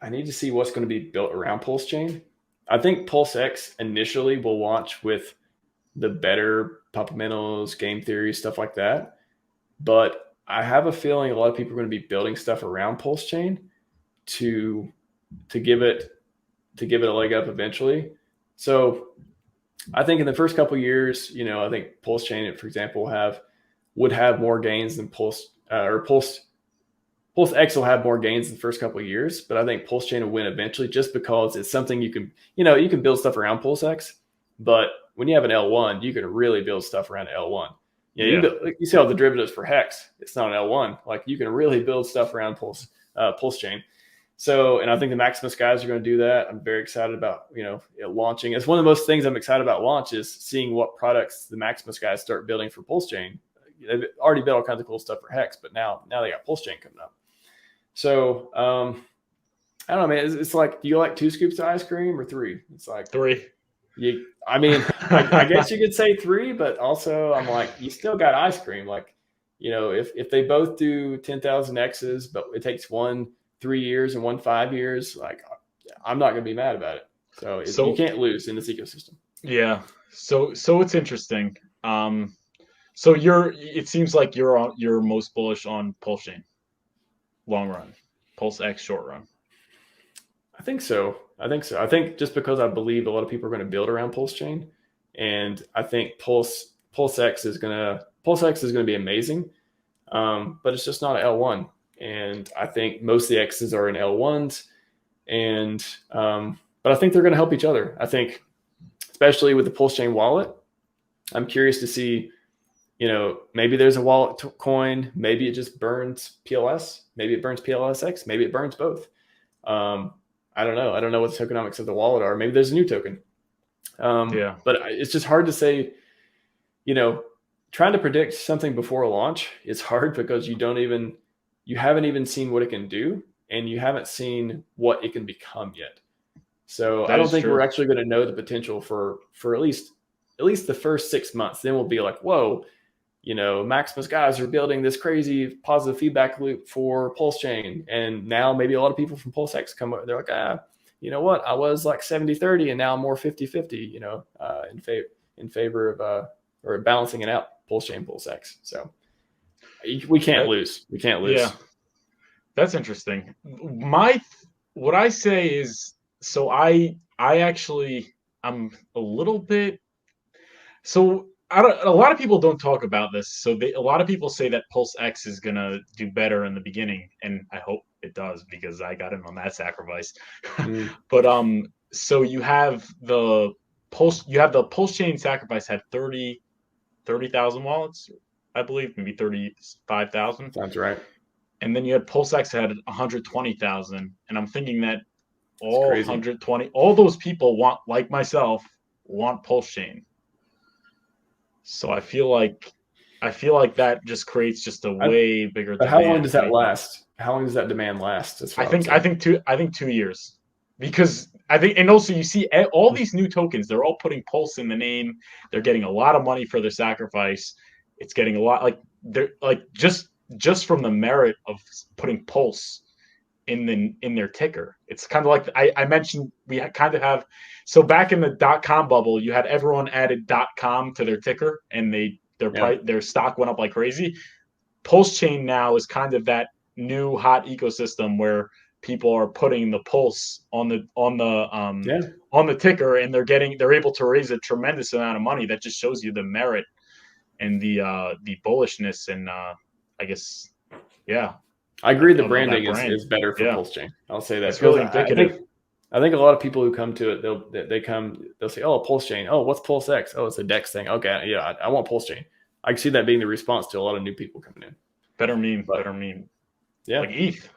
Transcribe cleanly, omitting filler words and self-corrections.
I need to see what's going to be built around PulseChain. I think PulseX initially will launch with the better fundamentals, game theory, stuff like that. But I have a feeling a lot of people are going to be building stuff around PulseChain to give it a leg up eventually. So I think in the first couple of years, you know, I think PulseChain, for example, would have more gains than PulseX will have more gains in the first couple of years, but I think PulseChain will win eventually just because it's something you can build stuff around PulseX, but when you have an L1, you can really build stuff around L1. You see all the derivatives for Hex. It's not an L1. Like you can really build stuff around PulseChain. So, and I think the Maximus guys are going to do that. I'm very excited about, it launching. It's one of the most things I'm excited about launch is seeing what products the Maximus guys start building for PulseChain. They've already built all kinds of cool stuff for Hex, but now they got PulseChain coming up. So, I don't know, man. It's like, do you like 2 scoops of ice cream or 3? It's like 3. I guess you could say 3, but also I'm like, you still got ice cream. Like, if they both do 10,000 X's, but it takes one 3 years and one 5 years, like I'm not going to be mad about it. So you can't lose in this ecosystem. Yeah. So it's interesting. So it seems like you're most bullish on PulseChain, long run, PulseX short run. I think so. I think just because I believe a lot of people are going to build around PulseChain, and I think PulseX is going to be amazing, but it's just not an L1. And I think most of the X's are in L1s, and but I think they're going to help each other. I think, especially with the PulseChain wallet, I'm curious to see, maybe there's a wallet coin, maybe it just burns PLS, maybe it burns PLSX, maybe it burns both. I don't know. I don't know what the tokenomics of the wallet are. Maybe there's a new token. But it's just hard to say, trying to predict something before a launch is hard because you haven't even seen what it can do, and you haven't seen what it can become yet. So I don't think we're actually going to know the potential for at least the first 6 months. Then we'll be like, whoa, Maximus guys are building this crazy positive feedback loop for PulseChain. And now maybe a lot of people from PulseX come up, they're like, you know what? I was like 70-30 and now I'm more 50-50, in favor of, or balancing it out, PulseChain, PulseX. So we can't lose. We can't lose. Yeah. That's interesting. What I say is, so I'm a little bit, so a lot of people don't talk about this. So a lot of people say that PulseX is going to do better in the beginning. And I hope it does because I got in on that sacrifice. But, so you have the PulseChain sacrifice had 30,000 wallets, I believe, maybe 35,000. Sounds right. And then you had PulseX had 120,000. And I'm thinking that all those people like myself, want PulseChain. So I feel like that just creates just a way bigger. But how long does that last? How long does that demand last? I think 2 years, because I think, and also you see all these new tokens, they're all putting Pulse in the name. They're getting a lot of money for their sacrifice. It's getting a lot, like they're like just from the merit of putting Pulse in their ticker. It's kind of like I mentioned, we kind of have. So back in the .com bubble, you had everyone added .com to their ticker, and their stock went up like crazy. PulseChain now is kind of that new hot ecosystem where people are putting the Pulse on the ticker, and they're able to raise a tremendous amount of money. That just shows you the merit and the bullishness, and I guess, yeah. I agree. The branding is better for PulseChain. I'll say that. It's really indicative. I think a lot of people who come to it, they'll say, oh, PulseChain. Oh, what's PulseX? Oh, it's a DEX thing. Okay, yeah, I want PulseChain. I can see that being the response to a lot of new people coming in. Better meme. Yeah. Like ETH.